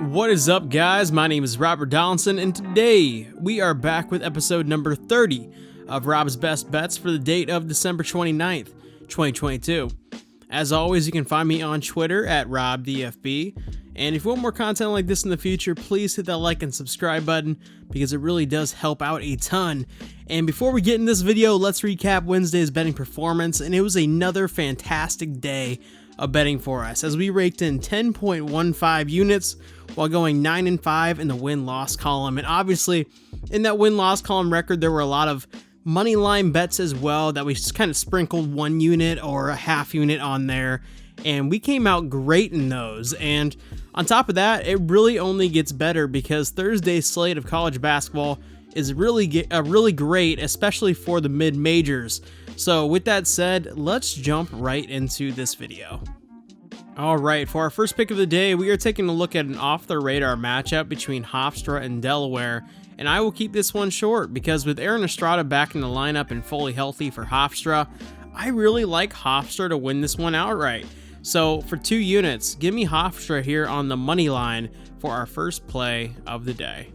What is up, guys? My name is Rob Donaldson, and today we are back with episode number 30 of Rob's Best Bets for the date of December 29th, 2022. As always, you can find me on Twitter at RobDFB, and if you want more content like this in the future, please hit that like and subscribe button because it really does help out a ton. And before we get in this video, let's recap Wednesday's betting performance, and it was another fantastic day of betting for us as we raked in 10.15 units while going 9-5 in the win-loss column. And obviously in that win-loss column record, there were a lot of money line bets as well that we just kind of sprinkled 1 unit or a half unit on there, and we came out great in those. And on top of that, it really only gets better because Thursday's slate of college basketball is really great, especially for the mid-majors. So with that said, let's jump right into this video. Alright, for our first pick of the day, we are taking a look at an off-the-radar matchup between Hofstra and Delaware, and I will keep this one short because with Aaron Estrada back in the lineup and fully healthy for Hofstra, I really like Hofstra to win this one outright. So for 2 units, give me Hofstra here on the money line for our first play of the day.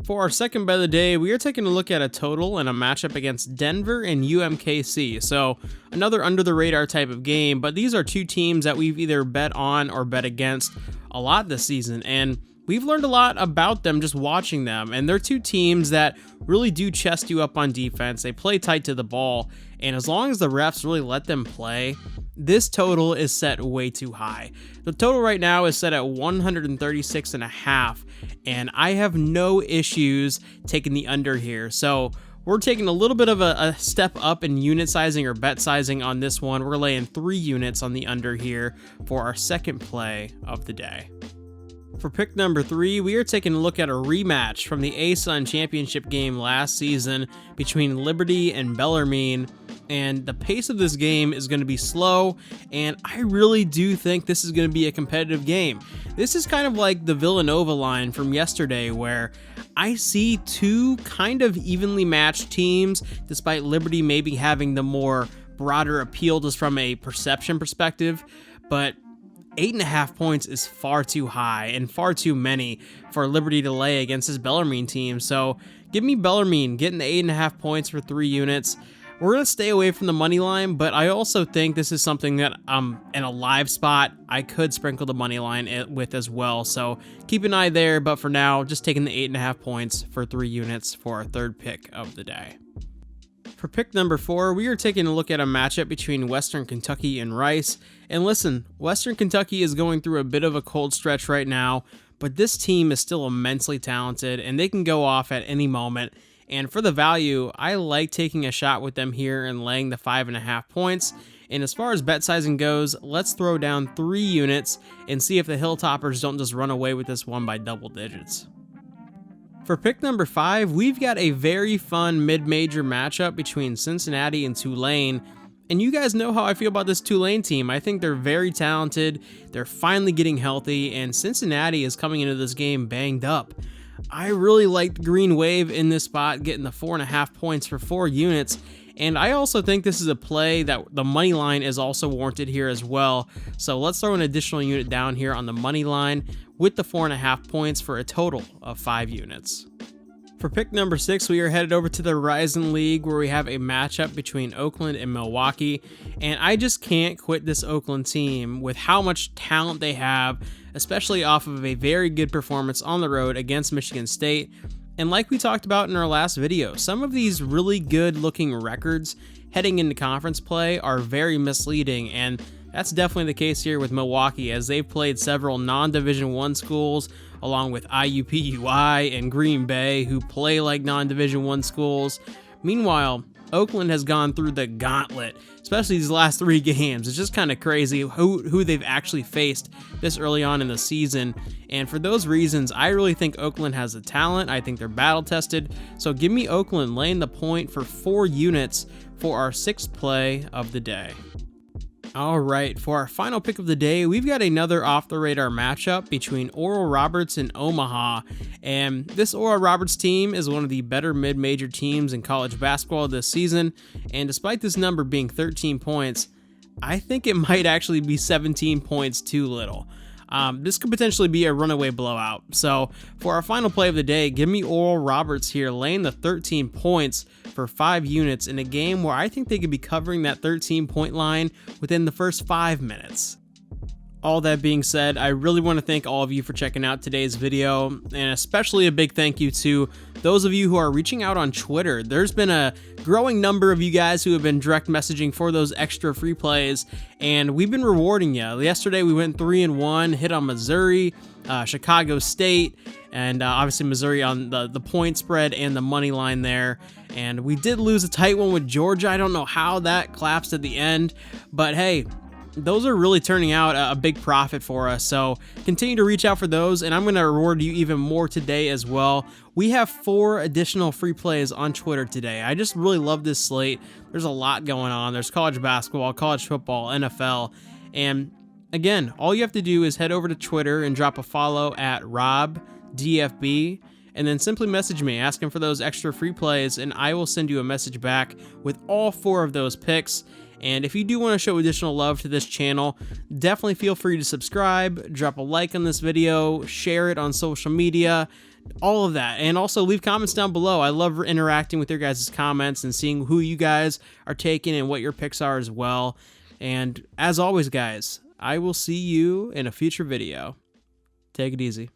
For our second bet of the day, we are taking a look at a total and a matchup against Denver and UMKC. So another under the radar type of game, but these are 2 teams that we've either bet on or bet against a lot this season, and we've learned a lot about them just watching them. And they're 2 teams that really do chest you up on defense. They play tight to the ball, and as long as the refs really let them play, this total is set way too high. The total right now is set at 136.5, and I have no issues taking the under here. So we're taking a little bit of a step up in unit sizing or bet sizing on this one. We're laying 3 units on the under here for our second play of the day. For pick number 3, we are taking a look at a rematch from the ASUN championship game last season between Liberty and Bellarmine. And the pace of this game is going to be slow, and I really do think this is going to be a competitive game. This is kind of like the Villanova line from yesterday, where I see 2 kind of evenly matched teams, despite Liberty maybe having the more broader appeal just from a perception perspective, but 8.5 points is far too high and far too many for Liberty to lay against this Bellarmine team. So give me Bellarmine getting the 8.5 points for 3 units. We're going to stay away from the money line, but I also think this is something that in a live spot I could sprinkle the money line with as well. So keep an eye there, but for now, just taking the 8.5 points for 3 units for our third pick of the day. For pick number 4, we are taking a look at a matchup between Western Kentucky and Rice. And listen, Western Kentucky is going through a bit of a cold stretch right now, but this team is still immensely talented and they can go off at any moment. And for the value, I like taking a shot with them here and laying the 5.5 points. And as far as bet sizing goes, let's throw down 3 units and see if the Hilltoppers don't just run away with this one by double digits. For pick number 5, we've got a very fun mid-major matchup between Cincinnati and Tulane. And you guys know how I feel about this Tulane team. I think they're very talented, they're finally getting healthy, and Cincinnati is coming into this game banged up. I really like the Green Wave in this spot, getting the 4.5 points for 4 units. And I also think this is a play that the money line is also warranted here as well. So let's throw an additional unit down here on the money line with the 4.5 points for a total of 5 units. For pick number 6, we are headed over to the Horizon League where we have a matchup between Oakland and Milwaukee. And I just can't quit this Oakland team with how much talent they have, especially off of a very good performance on the road against Michigan State. And like we talked about in our last video, some of these really good looking records heading into conference play are very misleading, and that's definitely the case here with Milwaukee as they've played several non-Division I schools along with IUPUI and Green Bay who play like non-Division I schools. Meanwhile, Oakland has gone through the gauntlet, especially these last 3 games. It's just kind of crazy who they've actually faced this early on in the season. And for those reasons, I really think Oakland has the talent. I think they're battle tested. So give me Oakland laying the point for 4 units for our 6th play of the day. All right, for our final pick of the day, we've got another off the radar matchup between Oral Roberts and Omaha. And this Oral Roberts team is one of the better mid-major teams in college basketball this season. And despite this number being 13 points, I think it might actually be 17 points too little. This could potentially be a runaway blowout. So for our final play of the day, give me Oral Roberts here laying the 13 points for 5 units in a game where I think they could be covering that 13-point line within the first 5 minutes. All that being said, I really want to thank all of you for checking out today's video, and especially a big thank you to those of you who are reaching out on Twitter. There's been a growing number of you guys who have been direct messaging for those extra free plays, and we've been rewarding you. Yesterday we went 3-1, hit on Missouri, Chicago State, and obviously Missouri on the point spread and the money line there. And we did lose a tight one with Georgia. I don't know how that collapsed at the end, but hey, those are really turning out a big profit for us. So continue to reach out for those, and I'm going to reward you even more today as well. We have 4 additional free plays on Twitter today. I just really love this slate. There's a lot going on. There's college basketball, college football, NFL, and again, all you have to do is head over to Twitter and drop a follow at RobDFB, and then simply message me asking for those extra free plays, and I will send you a message back with all 4 of those picks. And if you do want to show additional love to this channel, definitely feel free to subscribe, drop a like on this video, share it on social media, all of that. And also leave comments down below. I love interacting with your guys' comments and seeing who you guys are taking and what your picks are as well. And as always, guys, I will see you in a future video. Take it easy.